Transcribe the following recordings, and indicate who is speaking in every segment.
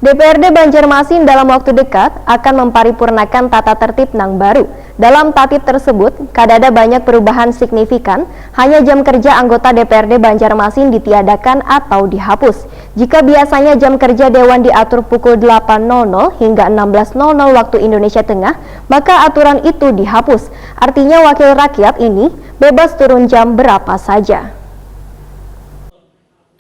Speaker 1: DPRD Banjarmasin dalam waktu dekat akan memparipurnakan tata tertib Nang baru. Dalam tatip tersebut, kadada banyak perubahan signifikan, hanya jam kerja anggota DPRD Banjarmasin ditiadakan atau dihapus. Jika biasanya jam kerja Dewan diatur pukul 8.00 hingga 16.00 waktu Indonesia Tengah, maka aturan itu dihapus. Artinya wakil rakyat ini bebas turun jam berapa saja.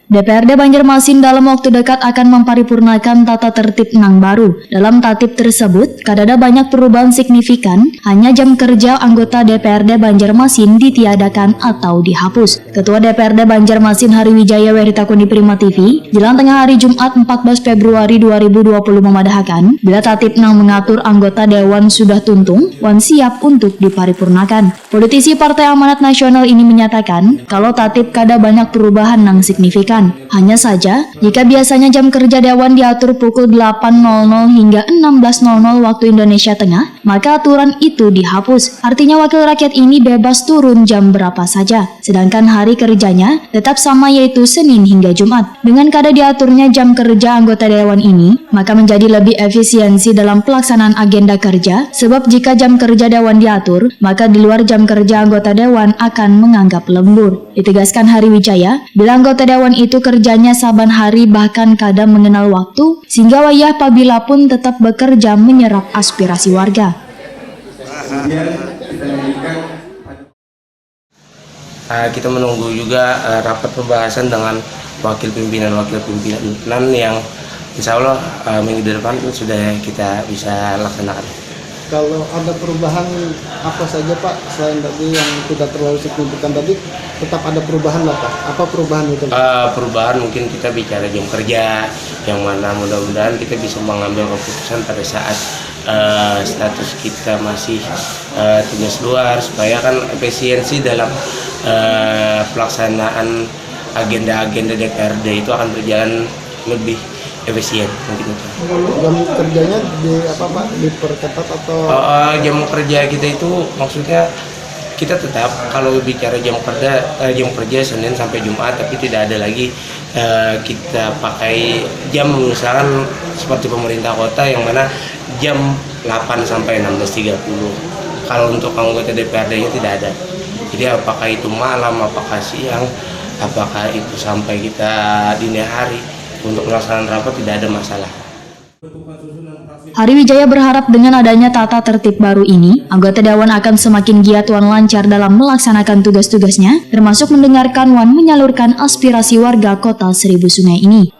Speaker 2: DPRD Banjarmasin dalam waktu dekat akan memparipurnakan tata tertib Nang baru. Dalam tatip tersebut, kadada banyak perubahan signifikan, hanya jam kerja anggota DPRD Banjarmasin ditiadakan atau dihapus. Ketua DPRD Banjarmasin Hariwijaya Weritakun di Prima TV, jelang tengah hari Jumat 14 Februari 2020 memadahkan, bila tatip Nang mengatur anggota Dewan sudah tuntung, wan siap untuk diparipurnakan. Politisi Partai Amanat Nasional ini menyatakan, kalau tatip kada banyak perubahan Nang signifikan. Hanya saja, jika biasanya jam kerja Dewan diatur pukul 8.00 hingga 16.00 waktu Indonesia Tengah, maka aturan itu dihapus. Artinya wakil rakyat ini bebas turun jam berapa saja. Sedangkan hari kerjanya tetap sama, yaitu Senin hingga Jumat. Dengan kada diaturnya jam kerja anggota Dewan ini, maka menjadi lebih efisiensi dalam pelaksanaan agenda kerja, sebab jika jam kerja Dewan diatur, maka di luar jam kerja anggota Dewan akan menganggap lembur. Ditegaskan Hariwijaya, bila anggota Dewan itu kerjanya saban hari bahkan kadang mengenal waktu, sehingga wayah apabila pun tetap bekerja menyerap aspirasi warga.
Speaker 3: Kita menunggu juga rapat pembahasan dengan wakil pimpinan yang insya Allah minggu depan sudah kita bisa laksanakan.
Speaker 4: Kalau ada perubahan apa saja Pak, selain tadi yang tidak terlalu signifikan tadi, tetap ada perubahan lah Pak? Apa perubahan itu?
Speaker 3: Perubahan mungkin kita bicara jam kerja, yang mana mudah-mudahan kita bisa mengambil keputusan pada saat status kita masih tugas luar, supaya kan efisiensi dalam pelaksanaan agenda-agenda DPRD itu akan berjalan lebih efisien mungkin itu.
Speaker 4: Jam kerjanya diperketat atau?
Speaker 3: Jam kerja kita itu maksudnya kita tetap kalau bicara jam kerja Senin sampai Jumat, tapi tidak ada lagi kita pakai jam misalkan seperti pemerintah kota yang mana jam 8 sampai 16.30. Kalau untuk anggota DPRD-nya tidak ada. Jadi apakah itu malam, apakah siang, apakah itu sampai kita dini hari, untuk pelaksanaan rapat tidak ada masalah.
Speaker 2: Hariwijaya berharap dengan adanya tata tertib baru ini, anggota Dewan akan semakin giat wan lancar dalam melaksanakan tugas-tugasnya, termasuk mendengarkan wan menyalurkan aspirasi warga kota Seribu Sungai ini.